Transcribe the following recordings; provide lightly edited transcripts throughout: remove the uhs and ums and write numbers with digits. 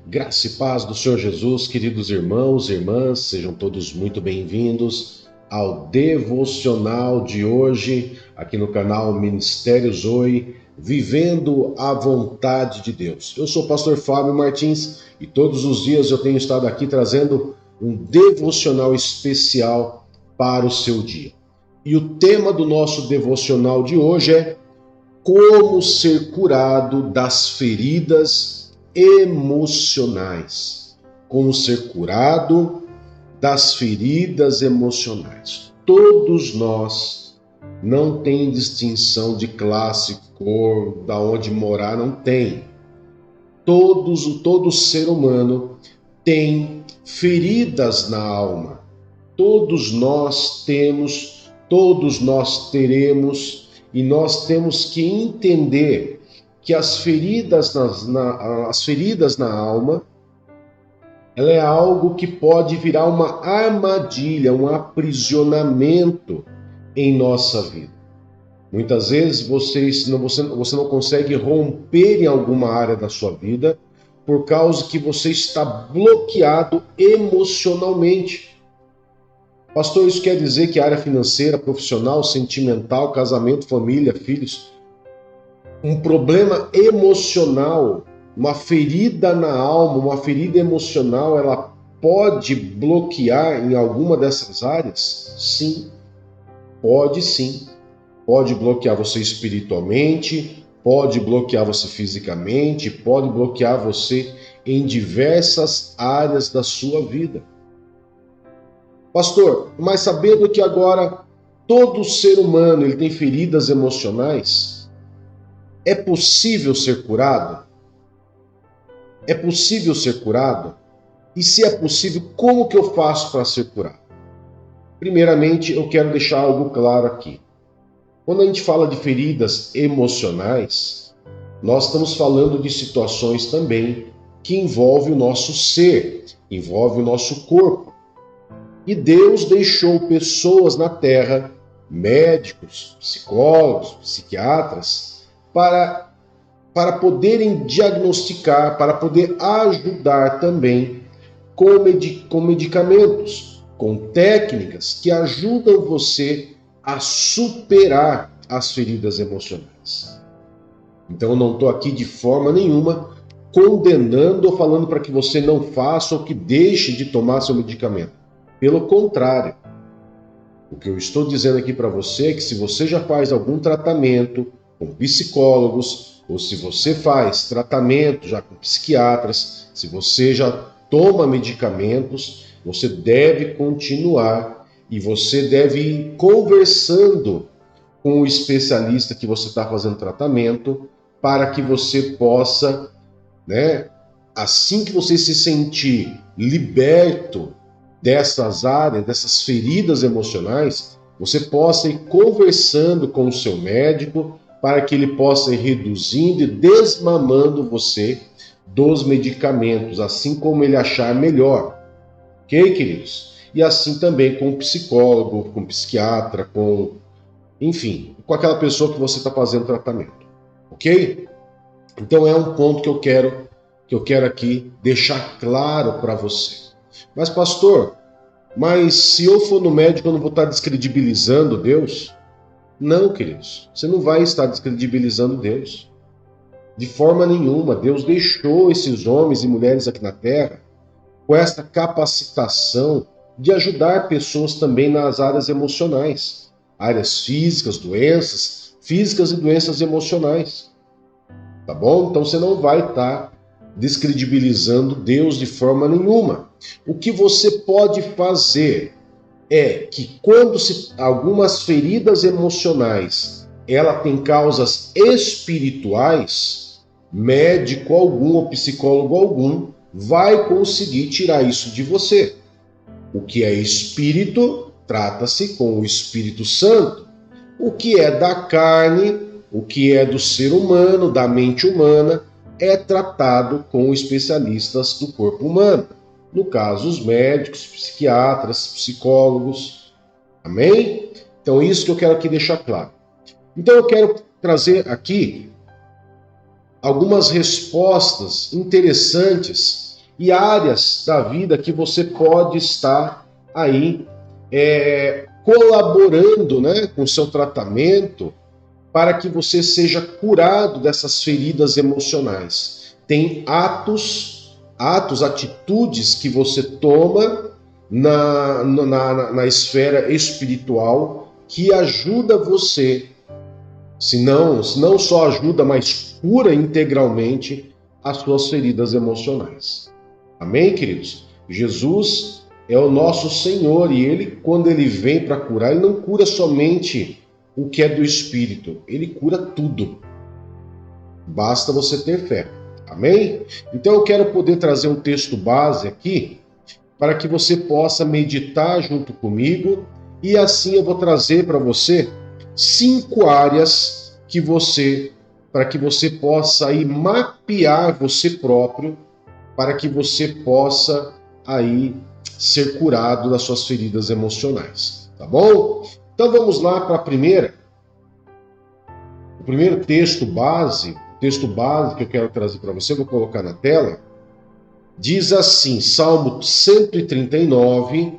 Graça e paz do Senhor Jesus, queridos irmãos e irmãs, sejam todos muito bem-vindos ao devocional de hoje, aqui no canal Ministério Zoe, Vivendo a Vontade de Deus. Eu sou o pastor Fábio Martins e todos os dias eu tenho estado aqui trazendo um devocional especial para o seu dia. E o tema do nosso devocional de hoje é como ser curado das feridas emocionais. Como ser curado das feridas emocionais. Todos nós, não tem distinção de classe, cor, da onde morar, não tem. Todo ser humano tem feridas na alma. Todos nós temos, todos nós teremos, e nós temos que entender que as feridas na alma, ela é algo que pode virar uma armadilha, um aprisionamento em nossa vida. Muitas vezes você não consegue romper em alguma área da sua vida por causa que você está bloqueado emocionalmente. Pastor, isso quer dizer que a área financeira, profissional, sentimental, casamento, família, filhos, um problema emocional, uma ferida na alma, uma ferida emocional, ela pode bloquear em alguma dessas áreas? Sim, pode sim. Pode bloquear você espiritualmente, pode bloquear você fisicamente, pode bloquear você em diversas áreas da sua vida. Pastor, mas sabendo que agora todo ser humano ele tem feridas emocionais, é possível ser curado? É possível ser curado? E se é possível, como que eu faço para ser curado? Primeiramente, eu quero deixar algo claro aqui. Quando a gente fala de feridas emocionais, nós estamos falando de situações também que envolvem o nosso ser, envolvem o nosso corpo. E Deus deixou pessoas na Terra, médicos, psicólogos, psiquiatras, para poderem diagnosticar, para poder ajudar também com medicamentos, com técnicas que ajudam você a superar as feridas emocionais. Então eu não estou aqui de forma nenhuma condenando ou falando para que você não faça ou que deixe de tomar seu medicamento. Pelo contrário, o que eu estou dizendo aqui para você é que se você já faz algum tratamento com psicólogos, ou se você faz tratamento já com psiquiatras, se você já toma medicamentos, você deve continuar e você deve ir conversando com o especialista que você está fazendo tratamento para que você possa, assim que você se sentir liberto dessas áreas, dessas feridas emocionais, você possa ir conversando com o seu médico para que ele possa ir reduzindo e desmamando você dos medicamentos, assim como ele achar melhor. Ok, queridos? E assim também com o psicólogo, com o psiquiatra, enfim, com aquela pessoa que você está fazendo tratamento. Ok? Então é um ponto que eu quero aqui deixar claro para você. Mas pastor, se eu for no médico eu não vou estar descredibilizando Deus? Não, queridos, você não vai estar descredibilizando Deus. De forma nenhuma. Deus deixou esses homens e mulheres aqui na Terra com essa capacitação de ajudar pessoas também nas áreas emocionais. Áreas físicas, doenças físicas e doenças emocionais. Tá bom? Então você não vai estar descredibilizando Deus de forma nenhuma. O que você pode fazer é que quando algumas feridas emocionais ela tem causas espirituais, médico algum ou psicólogo algum vai conseguir tirar isso de você. O que é espírito, trata-se com o Espírito Santo. O que é da carne, o que é do ser humano, da mente humana, é tratado com especialistas do corpo humano. No caso, os médicos, psiquiatras, psicólogos. Amém? Então, isso que eu quero aqui deixar claro. Então, eu quero trazer aqui algumas respostas interessantes e áreas da vida que você pode estar aí colaborando, né, com o seu tratamento para que você seja curado dessas feridas emocionais. Tem atitudes que você toma na esfera espiritual que ajuda você, se não só ajuda, mas cura integralmente as suas feridas emocionais. Amém, queridos? Jesus é o nosso Senhor e Ele, quando Ele vem para curar, Ele não cura somente o que é do Espírito, Ele cura tudo. Basta você ter fé. Amém? Então eu quero poder trazer um texto base aqui para que você possa meditar junto comigo e assim eu vou trazer para você 5 áreas para que você possa aí mapear você próprio, para que você possa aí ser curado das suas feridas emocionais, tá bom? Então vamos lá para a primeira. O primeiro texto base que eu quero trazer para você, vou colocar na tela, diz assim, Salmo 139,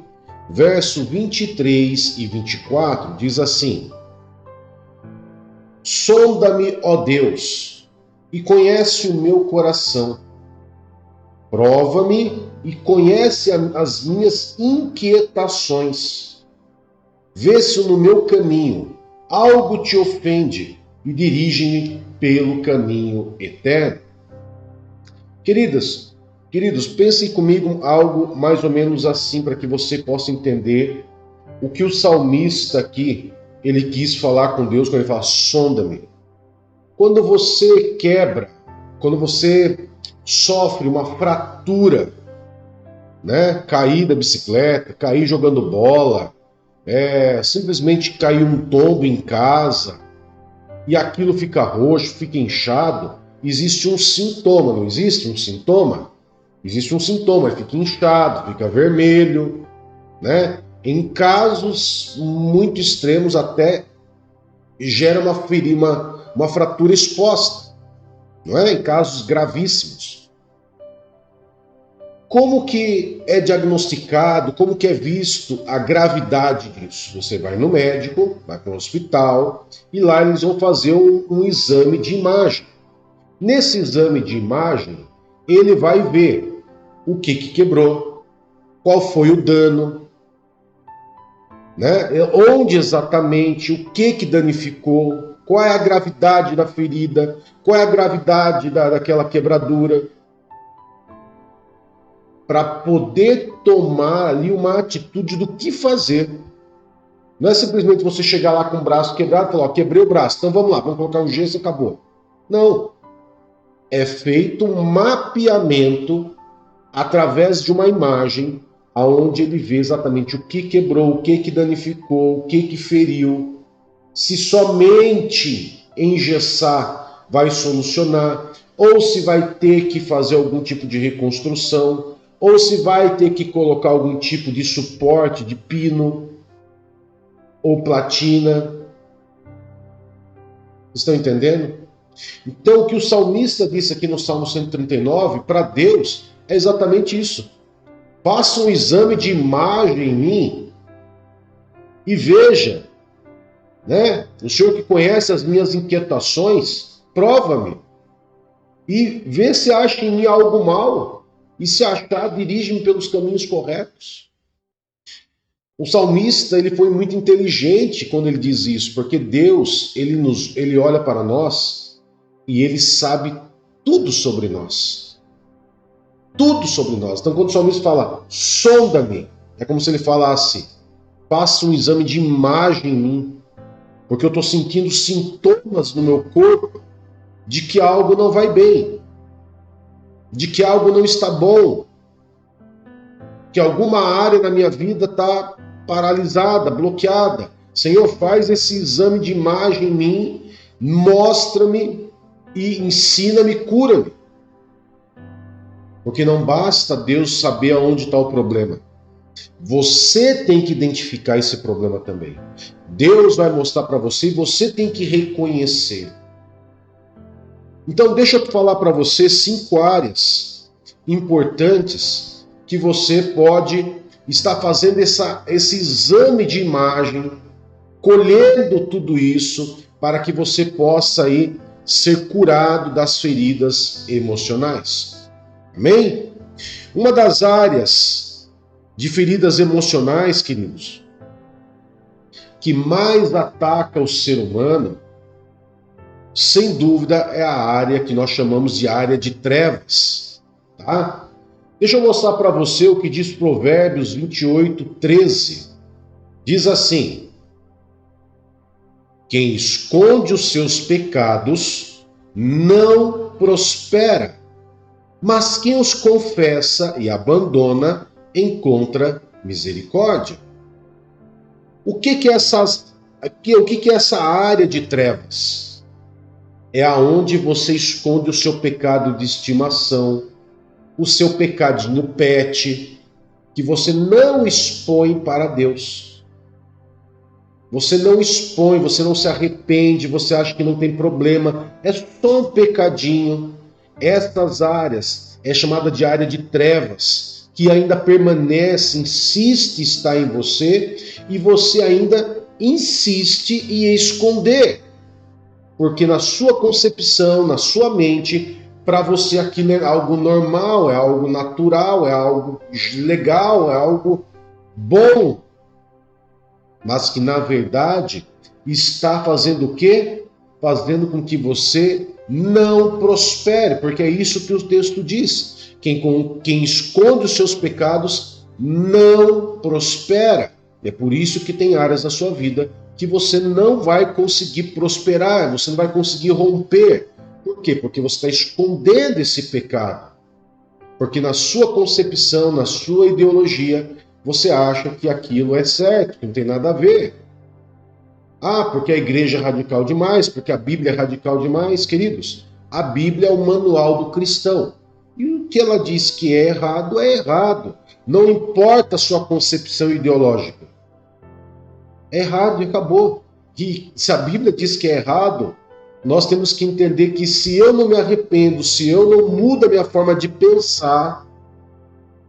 verso 23 e 24, diz assim: Sonda-me, ó Deus, e conhece o meu coração. Prova-me e conhece as minhas inquietações. Vê se no meu caminho algo te ofende e dirige-me pelo caminho eterno. Queridos, pensem comigo algo mais ou menos assim para que você possa entender o que o salmista aqui, ele quis falar com Deus quando ele fala, sonda-me. Quando você quebra, quando você sofre uma fratura, né? Cair da bicicleta, cair jogando bola, simplesmente cair um tombo em casa e aquilo fica roxo, fica inchado, existe um sintoma, não existe um sintoma? Existe um sintoma, fica inchado, fica vermelho, né? Em casos muito extremos até gera uma fratura exposta, não é? Em casos gravíssimos. Como que é diagnosticado, como que é visto a gravidade disso? Você vai no médico, vai para o hospital e lá eles vão fazer um exame de imagem. Nesse exame de imagem, ele vai ver o que quebrou, qual foi o dano, né? Onde exatamente, o que danificou, qual é a gravidade da ferida, qual é a gravidade daquela quebradura, para poder tomar ali uma atitude do que fazer. Não é simplesmente você chegar lá com o braço quebrado e falar, quebrei o braço, então vamos lá, vamos colocar um gesso e acabou. Não. É feito um mapeamento através de uma imagem onde ele vê exatamente o que quebrou, o que danificou, o que feriu. Se somente engessar vai solucionar, ou se vai ter que fazer algum tipo de reconstrução, ou se vai ter que colocar algum tipo de suporte de pino ou platina. Estão entendendo? Então, o que o salmista disse aqui no Salmo 139, para Deus, é exatamente isso. Faça um exame de imagem em mim e veja, né? O Senhor que conhece as minhas inquietações, prova-me e vê se acha em mim algo mal. E se achar, dirige-me pelos caminhos corretos. O salmista, ele foi muito inteligente quando ele diz isso, porque Deus, ele olha para nós e ele sabe tudo sobre nós. Tudo sobre nós. Então, quando o salmista fala, sonda-me, é como se ele falasse, faça um exame de imagem em mim, porque eu estou sentindo sintomas no meu corpo de que algo não vai bem, de que algo não está bom, que alguma área da minha vida está paralisada, bloqueada. Senhor, faz esse exame de imagem em mim, mostra-me e ensina-me, cura-me. Porque não basta Deus saber aonde está o problema. Você tem que identificar esse problema também. Deus vai mostrar para você e você tem que reconhecer. Então, deixa eu falar para você 5 áreas importantes que você pode estar fazendo esse exame de imagem, colhendo tudo isso para que você possa aí ser curado das feridas emocionais. Amém? Uma das áreas de feridas emocionais, queridos, que mais ataca o ser humano, sem dúvida, é a área que nós chamamos de área de trevas, tá? Deixa eu mostrar para você o que diz Provérbios 28:13. Diz assim: quem esconde os seus pecados não prospera, mas quem os confessa e abandona encontra misericórdia. O que é essa área de trevas? É aonde você esconde o seu pecado de estimação, o seu pecadinho pet, que você não expõe para Deus. Você não expõe, você não se arrepende, você acha que não tem problema, é só um pecadinho. Essas áreas é chamada de área de trevas, que ainda permanece, insiste em estar em você, e você ainda insiste em esconder. Porque na sua concepção, na sua mente, para você aquilo é algo normal, é algo natural, é algo legal, é algo bom. Mas que na verdade está fazendo o quê? Fazendo com que você não prospere, porque é isso que o texto diz. Quem esconde os seus pecados não prospera. É por isso que tem áreas da sua vida que você não vai conseguir prosperar, você não vai conseguir romper. Por quê? Porque você está escondendo esse pecado. Porque na sua concepção, na sua ideologia, você acha que aquilo é certo, que não tem nada a ver. Ah, porque a igreja é radical demais, porque a Bíblia é radical demais. Queridos, a Bíblia é o manual do cristão. E o que ela diz que é errado, é errado. Não importa a sua concepção ideológica. É errado e acabou. E se a Bíblia diz que é errado, nós temos que entender que se eu não me arrependo, se eu não mudo a minha forma de pensar,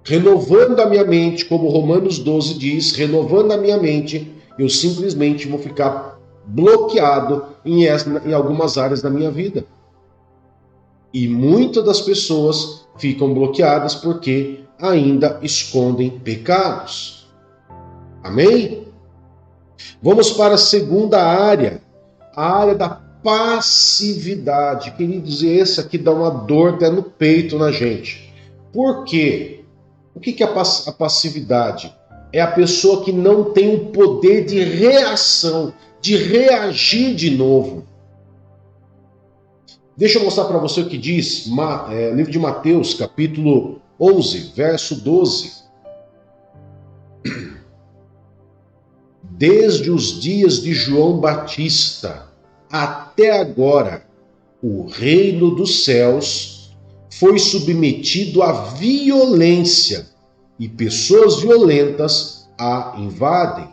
renovando a minha mente, como Romanos 12 diz, renovando a minha mente, eu simplesmente vou ficar bloqueado em algumas áreas da minha vida. E muitas das pessoas ficam bloqueadas porque ainda escondem pecados. Amém? Vamos para a segunda área, a área da passividade. Queridos, e esse aqui dá uma dor até no peito na gente. Por quê? O que é a passividade? É a pessoa que não tem o poder de reação, de reagir de novo. Deixa eu mostrar para você o que diz livro de Mateus, capítulo 11, verso 12. Desde os dias de João Batista até agora, o reino dos céus foi submetido à violência e pessoas violentas a invadem.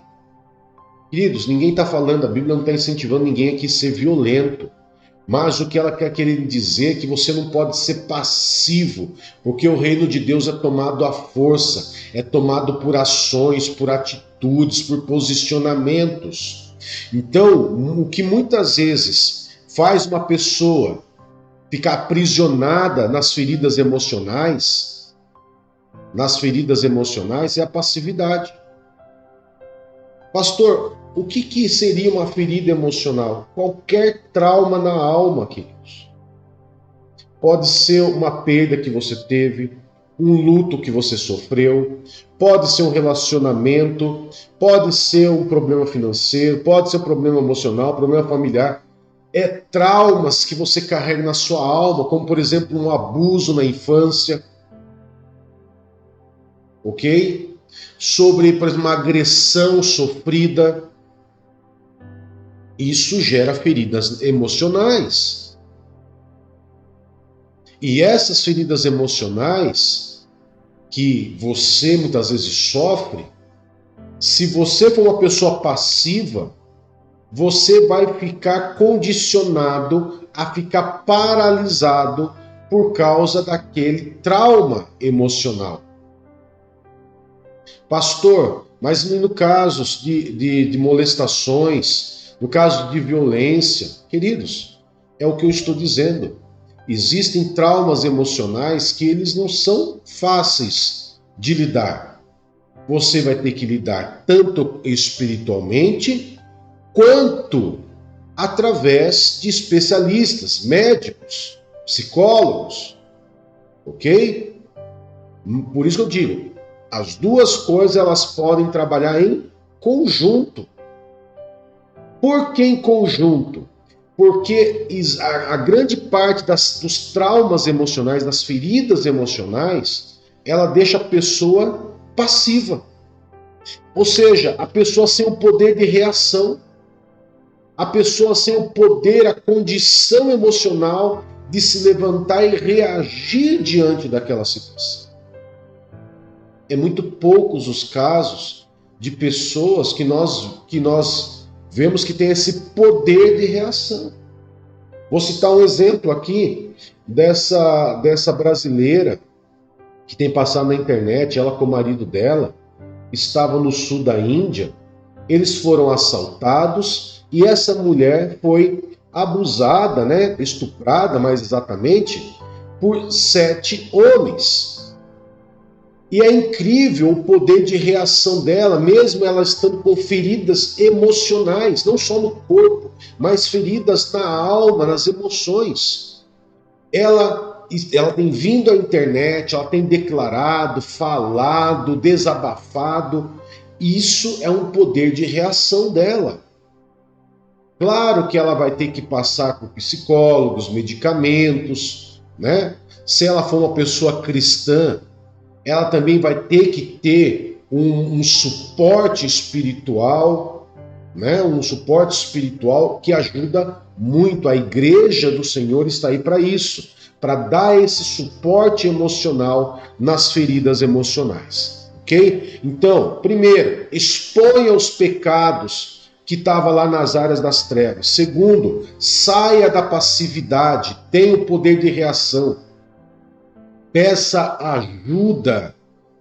Queridos, ninguém está falando, a Bíblia não está incentivando ninguém aqui a ser violento. Mas o que ela quer querer dizer é que você não pode ser passivo, porque o reino de Deus é tomado à força, é tomado por ações, por atitudes, por posicionamentos. Então, o que muitas vezes faz uma pessoa ficar aprisionada nas feridas emocionais é a passividade. Pastor, o que seria uma ferida emocional? Qualquer trauma na alma, queridos. Pode ser uma perda que você teve, um luto que você sofreu, pode ser um relacionamento, pode ser um problema financeiro, pode ser um problema emocional, um problema familiar. É traumas que você carrega na sua alma, como por exemplo um abuso na infância. Ok? Sobre, por exemplo, uma agressão sofrida. Isso gera feridas emocionais. E essas feridas emocionais que você muitas vezes sofre, se você for uma pessoa passiva, você vai ficar condicionado a ficar paralisado por causa daquele trauma emocional. Pastor, mas no caso de molestações, no caso de violência, queridos, é o que eu estou dizendo. Existem traumas emocionais que eles não são fáceis de lidar. Você vai ter que lidar tanto espiritualmente quanto através de especialistas, médicos, psicólogos, ok? Por isso que eu digo, as duas coisas elas podem trabalhar em conjunto. Por que em conjunto? Porque a grande parte dos traumas emocionais, das feridas emocionais, ela deixa a pessoa passiva. Ou seja, a pessoa sem o poder de reação, a pessoa sem o poder, a condição emocional de se levantar e reagir diante daquela situação. É muito poucos os casos de pessoas que nós vemos que tem esse poder de reação. Vou citar um exemplo aqui dessa brasileira que tem passado na internet, ela com o marido dela, estava no sul da Índia, eles foram assaltados e essa mulher foi abusada, estuprada mais exatamente, por 7 homens. E é incrível o poder de reação dela, mesmo ela estando com feridas emocionais, não só no corpo, mas feridas na alma, nas emoções. Ela tem vindo à internet, ela tem declarado, falado, desabafado. Isso é um poder de reação dela. Claro que ela vai ter que passar por psicólogos, medicamentos, Se ela for uma pessoa cristã, ela também vai ter que ter um suporte espiritual, um suporte espiritual que ajuda muito. A igreja do Senhor está aí para isso, para dar esse suporte emocional nas feridas emocionais, ok? Então, primeiro, exponha os pecados que estava lá nas áreas das trevas. Segundo, saia da passividade, tenha o poder de reação. Peça ajuda,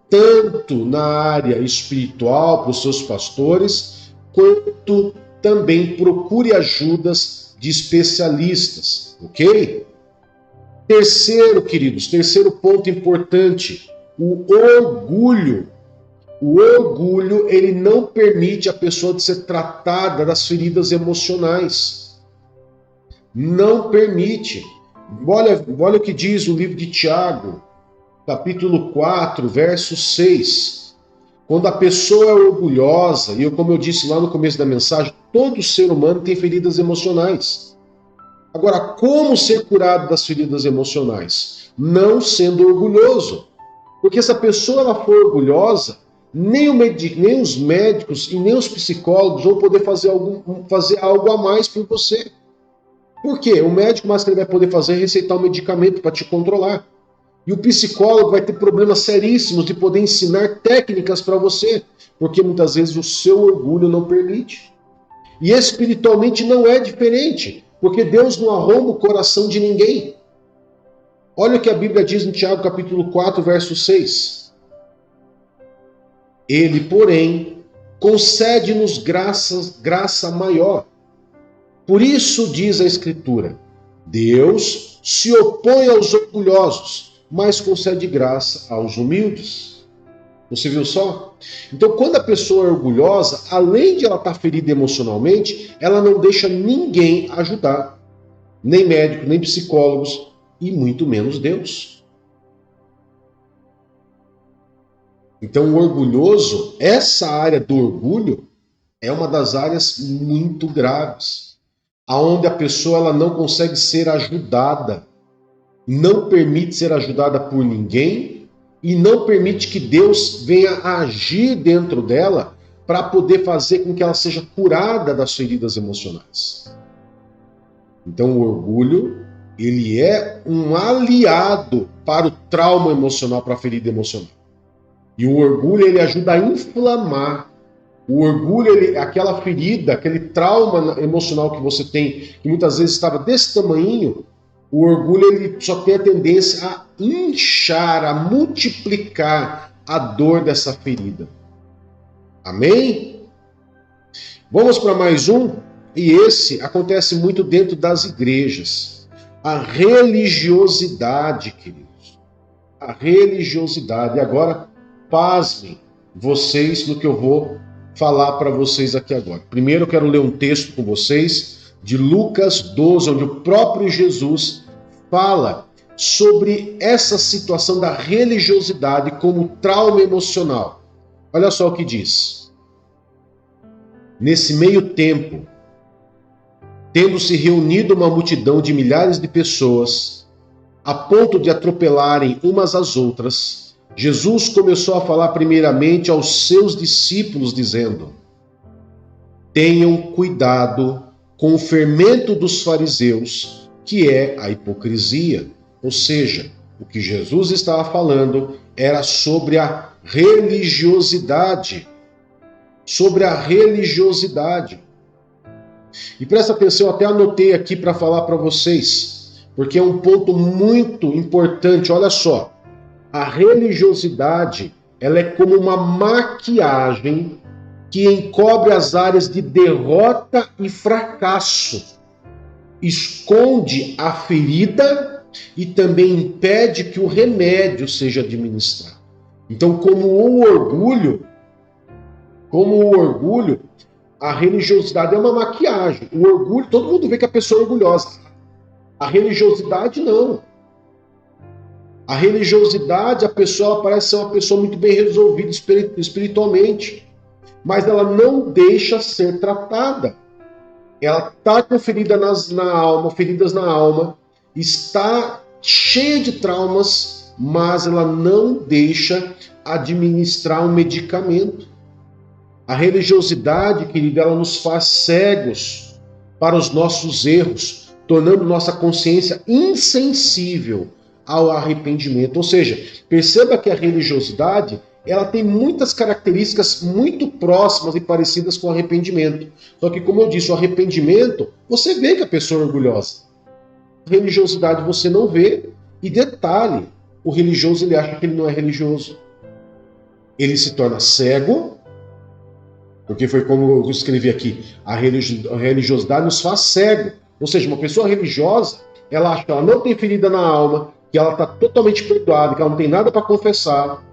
tanto na área espiritual para os seus pastores, quanto também procure ajudas de especialistas, ok? Terceiro, queridos, terceiro ponto importante, o orgulho. O orgulho, ele não permite a pessoa de ser tratada das feridas emocionais. Não permite. Olha o que diz o livro de Tiago, capítulo 4, verso 6. Quando a pessoa é orgulhosa, e como eu disse lá no começo da mensagem, todo ser humano tem feridas emocionais. Agora, como ser curado das feridas emocionais? Não sendo orgulhoso. Porque se a pessoa ela for orgulhosa, nem os médicos e nem os psicólogos vão poder fazer algo a mais por você. Por quê? O médico mais que ele vai poder fazer é receitar um medicamento para te controlar. E o psicólogo vai ter problemas seríssimos de poder ensinar técnicas para você, porque muitas vezes o seu orgulho não permite. E espiritualmente não é diferente, porque Deus não arromba o coração de ninguém. Olha o que a Bíblia diz em Tiago capítulo 4, verso 6. Ele, porém, concede-nos graça maior. Por isso diz a Escritura, Deus se opõe aos orgulhosos, mas concede graça aos humildes. Você viu só? Então, quando a pessoa é orgulhosa, além de ela estar ferida emocionalmente, ela não deixa ninguém ajudar. Nem médico, nem psicólogos, e muito menos Deus. Então, o orgulhoso, essa área do orgulho, é uma das áreas muito graves, aonde a pessoa ela não consegue ser ajudada, não permite ser ajudada por ninguém e não permite que Deus venha agir dentro dela para poder fazer com que ela seja curada das feridas emocionais. Então, o orgulho, ele é um aliado para o trauma emocional, para a ferida emocional. E o orgulho, ele ajuda a inflamar. O orgulho, aquela ferida, aquele trauma emocional que você tem, que muitas vezes estava desse tamanhinho, o orgulho ele só tem a tendência a inchar, a multiplicar a dor dessa ferida. Amém? Vamos para mais um, e esse acontece muito dentro das igrejas. A religiosidade, queridos. A religiosidade. E agora, pasmem vocês no que eu vou falar para vocês aqui agora. Primeiro eu quero ler um texto com vocês de Lucas 12, onde o próprio Jesus fala sobre essa situação da religiosidade como trauma emocional. Olha só o que diz. Nesse meio tempo, tendo-se reunido uma multidão de milhares de pessoas, a ponto de atropelarem umas às outras, Jesus começou a falar primeiramente aos seus discípulos, dizendo: tenham cuidado com o fermento dos fariseus, que é a hipocrisia. Ou seja, o que Jesus estava falando era sobre a religiosidade. Sobre a religiosidade. E presta atenção, eu até anotei aqui para falar para vocês, porque é um ponto muito importante. Olha só, a religiosidade, ela é como uma maquiagem que encobre as áreas de derrota e fracasso, esconde a ferida e também impede que o remédio seja administrado. Então, como o orgulho, a religiosidade é uma maquiagem. O orgulho, todo mundo vê que a pessoa é orgulhosa. A religiosidade, não. A religiosidade, a pessoa parece ser uma pessoa muito bem resolvida espiritualmente, mas ela não deixa ser tratada. Ela está com feridas na alma, está cheia de traumas, mas ela não deixa administrar um medicamento. A religiosidade, querida, ela nos faz cegos para os nossos erros, tornando nossa consciência insensível ao arrependimento. Ou seja, perceba que a religiosidade, ela tem muitas características muito próximas e parecidas com o arrependimento. Só que, como eu disse, o arrependimento, você vê que a pessoa é orgulhosa. A religiosidade você não vê. E detalhe, o religioso ele acha que ele não é religioso. Ele se torna cego, porque foi como eu escrevi aqui, a religiosidade nos faz cego. Ou seja, uma pessoa religiosa, ela acha que ela não tem ferida na alma, que ela está totalmente perdoada, que ela não tem nada para confessar.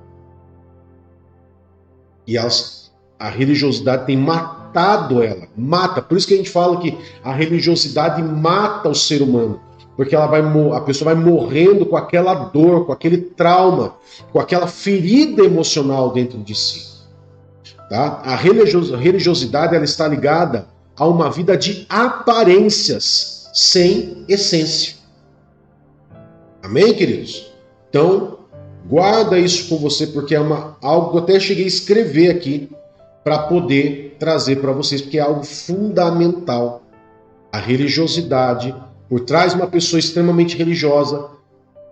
E a religiosidade tem matado ela. Mata. Por isso que a gente fala que a religiosidade mata o ser humano. Porque a pessoa vai morrendo com aquela dor, com aquele trauma, com aquela ferida emocional dentro de si. Tá? A religiosidade ela está ligada a uma vida de aparências sem essência. Amém, queridos? Então, guarda isso com você, porque é algo que eu até cheguei a escrever aqui para poder trazer para vocês, porque é algo fundamental. A religiosidade, por trás de uma pessoa extremamente religiosa,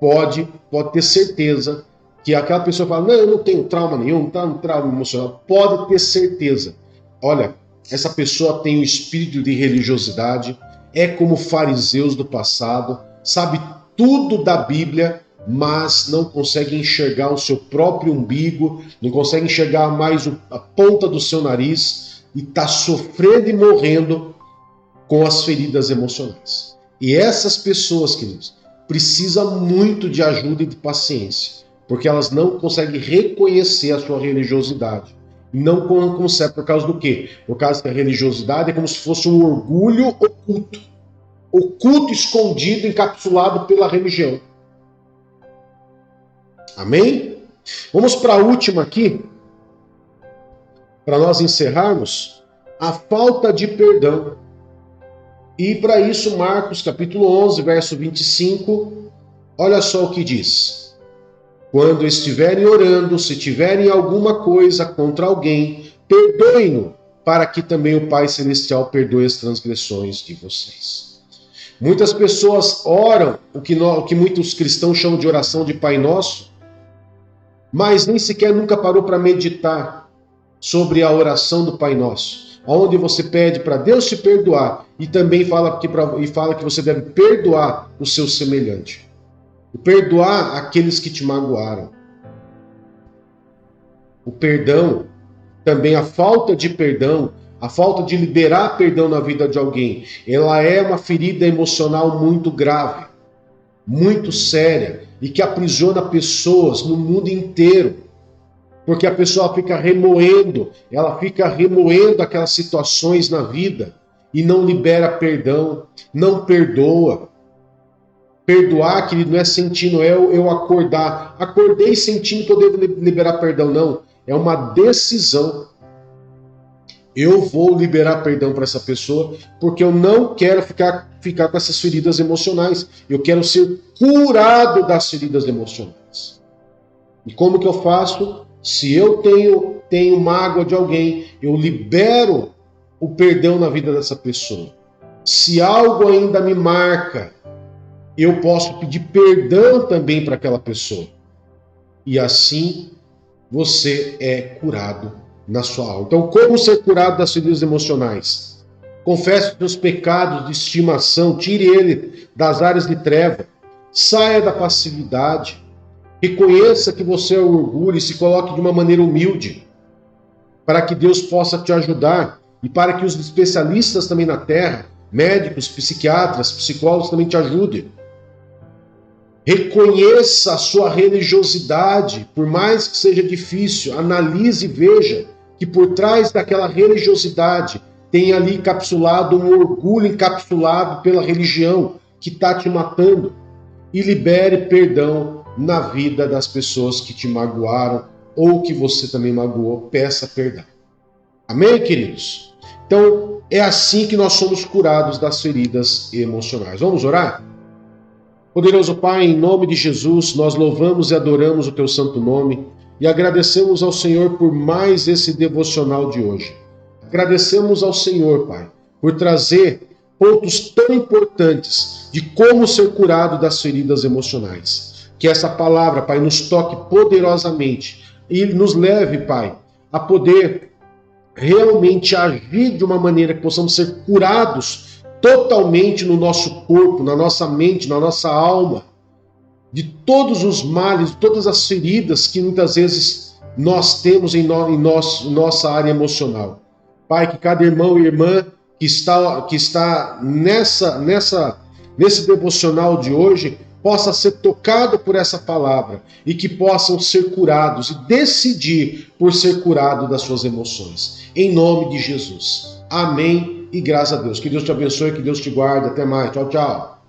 pode ter certeza que aquela pessoa fala, não, eu não tenho trauma nenhum, não tenho trauma emocional. Pode ter certeza. Olha, essa pessoa tem um espírito de religiosidade, é como fariseus do passado, sabe tudo da Bíblia, mas não consegue enxergar o seu próprio umbigo, não consegue enxergar mais a ponta do seu nariz e está sofrendo e morrendo com as feridas emocionais. E essas pessoas, queridos, precisam muito de ajuda e de paciência, porque elas não conseguem reconhecer a sua religiosidade. Não conseguem, por causa do quê? Por causa que a religiosidade é como se fosse um orgulho oculto. Oculto, escondido, encapsulado pela religião. Amém? Vamos para a última aqui, para nós encerrarmos. A falta de perdão. E para isso, Marcos capítulo 11, verso 25, olha só o que diz. Quando estiverem orando, se tiverem alguma coisa contra alguém, perdoem-no, para que também o Pai Celestial perdoe as transgressões de vocês. Muitas pessoas oram o que muitos cristãos chamam de oração de Pai Nosso, mas nem sequer nunca parou para meditar sobre a oração do Pai Nosso. onde você pede para Deus te perdoar e também fala que você deve perdoar o seu semelhante. Perdoar aqueles que te magoaram. O perdão, também a falta de perdão, a falta de liberar perdão na vida de alguém, ela é uma ferida emocional muito grave, muito séria e que aprisiona pessoas no mundo inteiro. Porque a pessoa fica remoendo, ela fica remoendo aquelas situações na vida e não libera perdão, não perdoa. Perdoar, querido, não é sentir, não é eu acordar. Acordei sentindo que eu devo liberar perdão, não. É uma decisão. Eu vou liberar perdão para essa pessoa porque eu não quero ficar com essas feridas emocionais. Eu quero ser curado das feridas emocionais. E como que eu faço? Se eu tenho mágoa de alguém, eu libero o perdão na vida dessa pessoa. Se algo ainda me marca, eu posso pedir perdão também para aquela pessoa. E assim você é curado na sua alma. Então, como ser curado das feridas emocionais? Confesse os seus pecados de estimação, tire ele das áreas de treva, saia da passividade, reconheça que você é o orgulho e se coloque de uma maneira humilde, para que Deus possa te ajudar e para que os especialistas também na terra, médicos, psiquiatras, psicólogos também te ajudem. Reconheça a sua religiosidade, por mais que seja difícil, analise e veja que por trás daquela religiosidade tem ali encapsulado um orgulho encapsulado pela religião que está te matando. E libere perdão na vida das pessoas que te magoaram ou que você também magoou, peça perdão. Amém, queridos? Então, é assim que nós somos curados das feridas emocionais. Vamos orar? Poderoso Pai, em nome de Jesus, nós louvamos e adoramos o Teu santo nome e agradecemos ao Senhor por mais esse devocional de hoje. Agradecemos ao Senhor, Pai, por trazer pontos tão importantes de como ser curado das feridas emocionais. Que essa palavra, Pai, nos toque poderosamente e nos leve, Pai, a poder realmente agir de uma maneira que possamos ser curados totalmente no nosso corpo, na nossa mente, na nossa alma, de todos os males, de todas as feridas que muitas vezes nós temos em nossa área emocional. Pai, que cada irmão e irmã que está nesse devocional de hoje possa ser tocado por essa palavra e que possam ser curados e decidir por ser curado das suas emoções. Em nome de Jesus. Amém e graças a Deus. Que Deus te abençoe, que Deus te guarde. Até mais. Tchau, tchau.